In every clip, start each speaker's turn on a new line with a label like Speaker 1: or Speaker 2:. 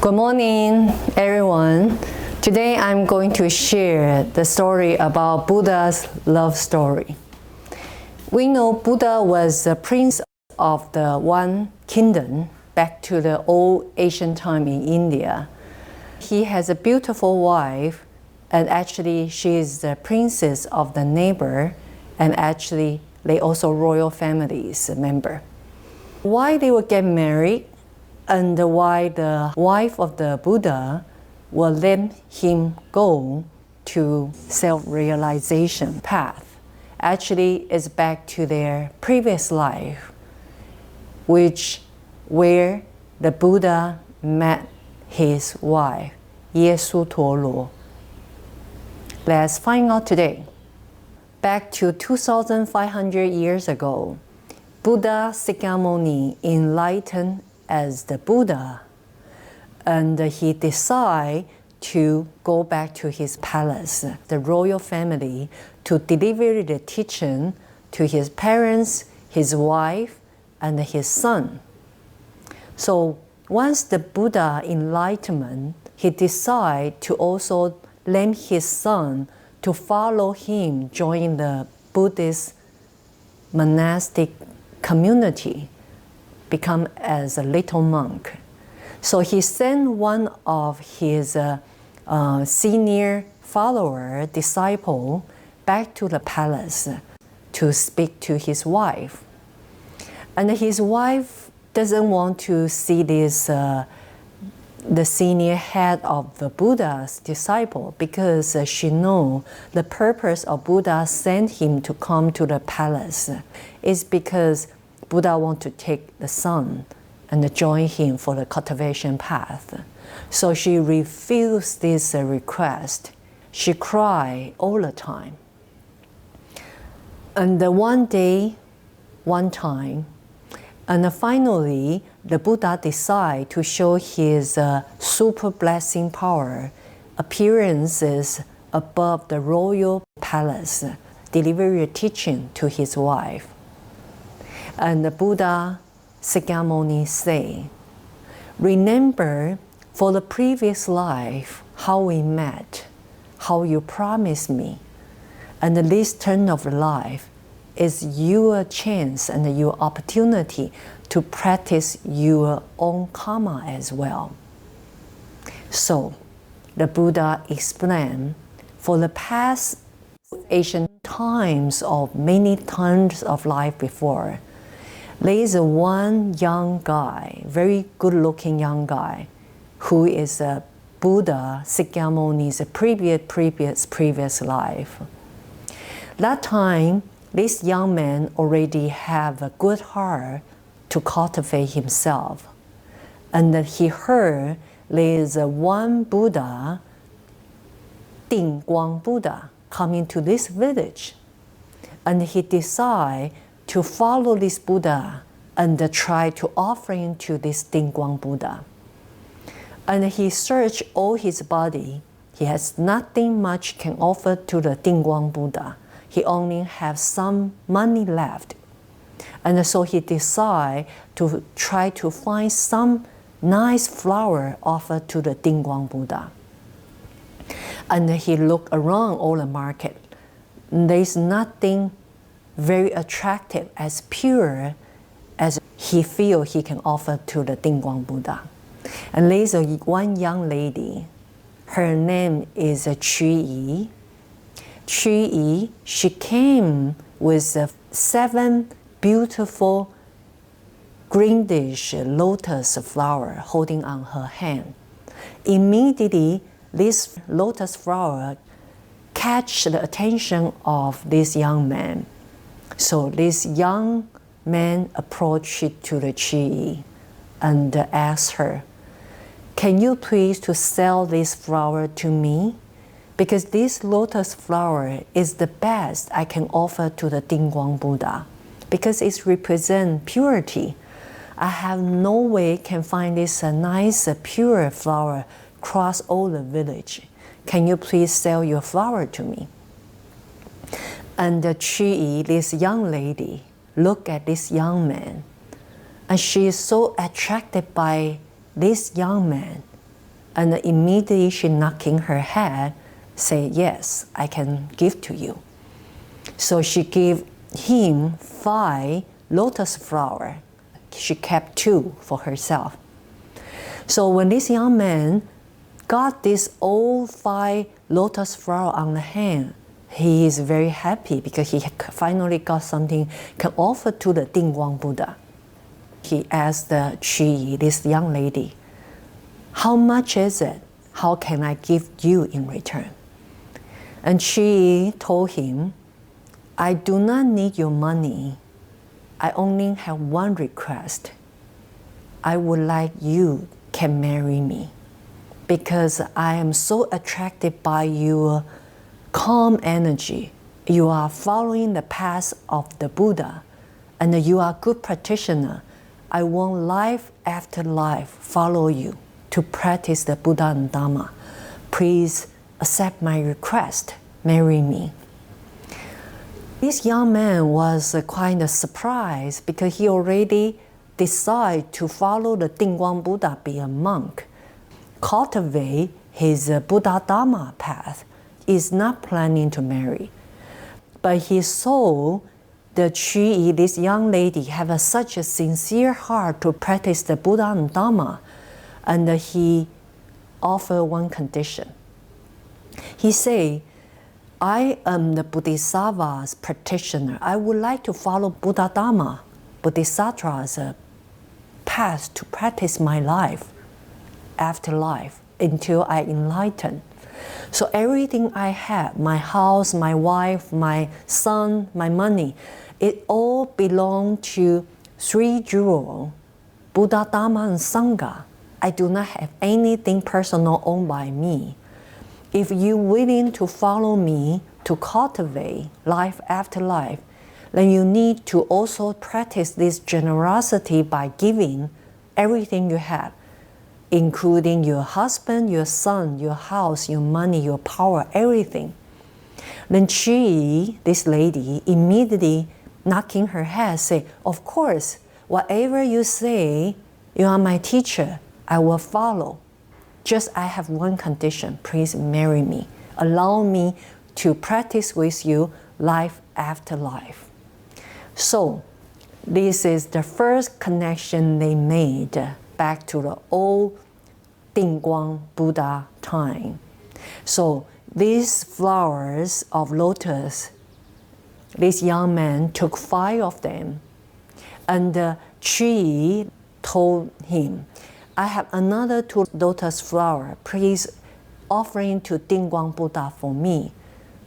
Speaker 1: Good morning, everyone. Today I'm going to share the story about Buddha's love story. We know Buddha was the prince of the one kingdom back to the old ancient time in India. He has a beautiful wife, and actually she is the princess of the neighbor, and actually they also royal families member. Why they would get married and why the wife of the Buddha will let him go to self-realization path actually is back to their previous life, where the Buddha met his wife, Yesu Tolo. Let's find out today. Back to 2,500 years ago, Buddha Sakyamuni enlightened as the Buddha, and he decided to go back to his palace, the royal family, to deliver the teaching to his parents, his wife, and his son. So once the Buddha enlightenment, he decided to also let his son to follow him, join the Buddhist monastic community, become as a little monk. So he sent one of his senior follower, disciple, back to the palace to speak to his wife. And his wife doesn't want to see this the senior head of the Buddha's disciple, because she knows the purpose of Buddha sent him to come to the palace is because Buddha wants to take the son and join him for the cultivation path. So she refused this request. She cried all the time. And one day, one time, and finally, the Buddha decided to show his super blessing power, appearances above the royal palace, deliver a teaching to his wife. And the Buddha Sakyamuni say, remember for the previous life how we met, how you promised me, and this turn of life is your chance and your opportunity to practice your own karma as well. So the Buddha explained, for the past ancient times of many times of life before, there is one young guy, very good-looking young guy, who is a Buddha Sakyamuni's previous life. That time, this young man already have a good heart to cultivate himself. And that he heard there is one Buddha, Dingguang Buddha, coming to this village. And he decided to follow this Buddha and try to offer him to this Dingguang Buddha. And he searched all his body. He has nothing much can offer to the Dingguang Buddha. He only has some money left. And so he decided to try to find some nice flower offered to the Dingguang Buddha. And he looked around all the market. There's nothing very attractive, as pure as he feels he can offer to the Dingguang Buddha. And there's one young lady. Her name is Qu Yi. Qu Yi, she came with 7 beautiful greenish lotus flower holding on her hand. Immediately, this lotus flower catch the attention of this young man. So this young man approached to the Qu Yi and asked her, can you please to sell this flower to me? Because this lotus flower is the best I can offer to the Dingguang Buddha, because it represents purity. I have no way can find this nice pure flower across all the village. Can you please sell your flower to me? And Qu Yi, this young lady, look at this young man, and she is so attracted by this young man. And immediately she knocking her head, say, yes, I can give to you. So she gave him 5 lotus flower. She kept 2 for herself. So when this young man got this all 5 lotus flower on the hand, he is very happy because he finally got something can offer to the Dingguang Buddha. He asked the Qi, this young lady, how much is it? How can I give you in return? And she told him, I do not need your money. I only have one request. I would like you can marry me because I am so attracted by your calm energy. You are following the path of the Buddha and you are a good practitioner. I want life after life follow you to practice the Buddha and Dhamma. Please accept my request, marry me. This young man was quite surprised because he already decided to follow the Dingguang Buddha, be a monk, cultivate his Buddha Dhamma path, is not planning to marry. But he saw the Qi, this young lady, have such a sincere heart to practice the Buddha and Dhamma, and he offered one condition. He said, I am the Bodhisattva's practitioner. I would like to follow Buddha Dhamma, Bodhisattva's path to practice my life, after life, until I enlighten. So everything I have, my house, my wife, my son, my money, it all belong to Sri Jewel, Buddha Dhamma and Sangha. I do not have anything personal owned by me. If you're willing to follow me to cultivate life after life, then you need to also practice this generosity by giving everything you have, including your husband, your son, your house, your money, your power, everything. Then she, this lady, immediately knocking her head, say, of course, whatever you say, you are my teacher, I will follow. Just I have one condition, please marry me. Allow me to practice with you life after life. So this is the first connection they made back to the old Dingguang Buddha time. So these flowers of lotus, this young man took 5 of them, and Qi told him, I have another 2 lotus flower. Please offering to Dingguang Buddha for me,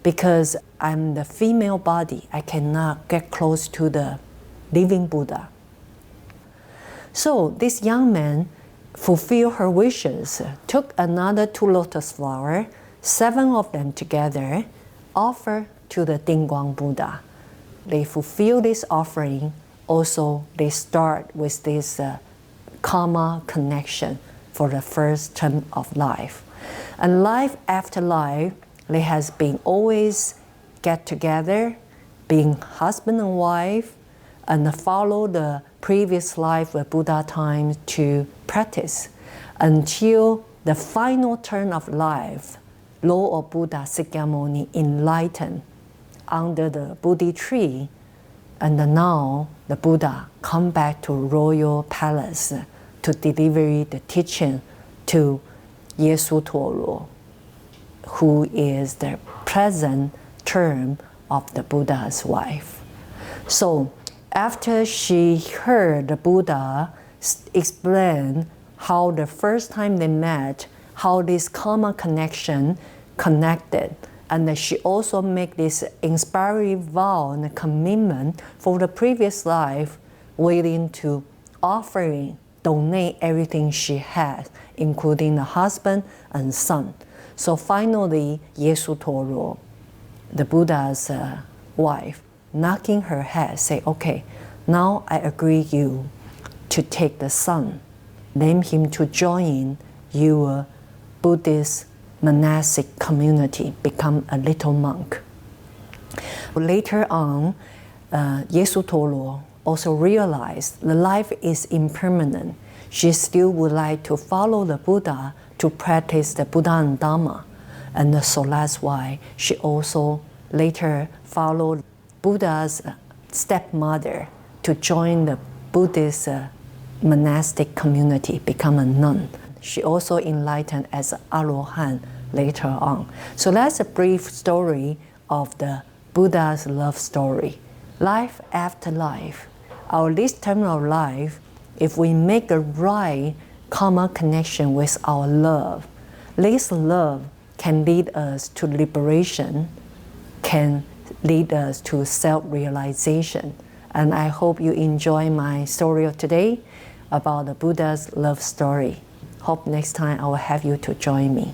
Speaker 1: because I'm the female body. I cannot get close to the living Buddha. So this young man fulfilled her wishes, took another 2 lotus flower, 7 of them together, offered to the Dingguang Buddha. They fulfill this offering. Also, they start with this karma connection for the first term of life. And life after life, they has been always get together, being husband and wife, and follow the previous life of Buddha time to practice until the final turn of life, Lord of Buddha Sakyamuni enlightened under the Bodhi tree, and now the Buddha come back to royal palace to deliver the teaching to Yesu Toro, who is the present term of the Buddha's wife. So after she heard the Buddha explain how the first time they met, how this karma connection connected, and that she also make this inspiring vow and commitment for the previous life, willing to offering, donate everything she had, including the husband and son. So finally, Yesu Toro, the Buddha's wife, knocking her head, say, okay, now I agree you to take the son, name him to join your Buddhist monastic community, become a little monk. Later on, Yesu Toro also realized the life is impermanent. She still would like to follow the Buddha, to practice the Buddha and Dharma. And so that's why she also later followed Buddha's stepmother to join the Buddhist monastic community, become a nun. She also enlightened as Arohan later on. So that's a brief story of the Buddha's love story. Life after life. Our least terminal life, if we make a right karma connection with our love, this love can lead us to liberation, can lead us to self-realization. And I hope you enjoy my story of today about the Buddha's love story. Hope next time I will have you to join me.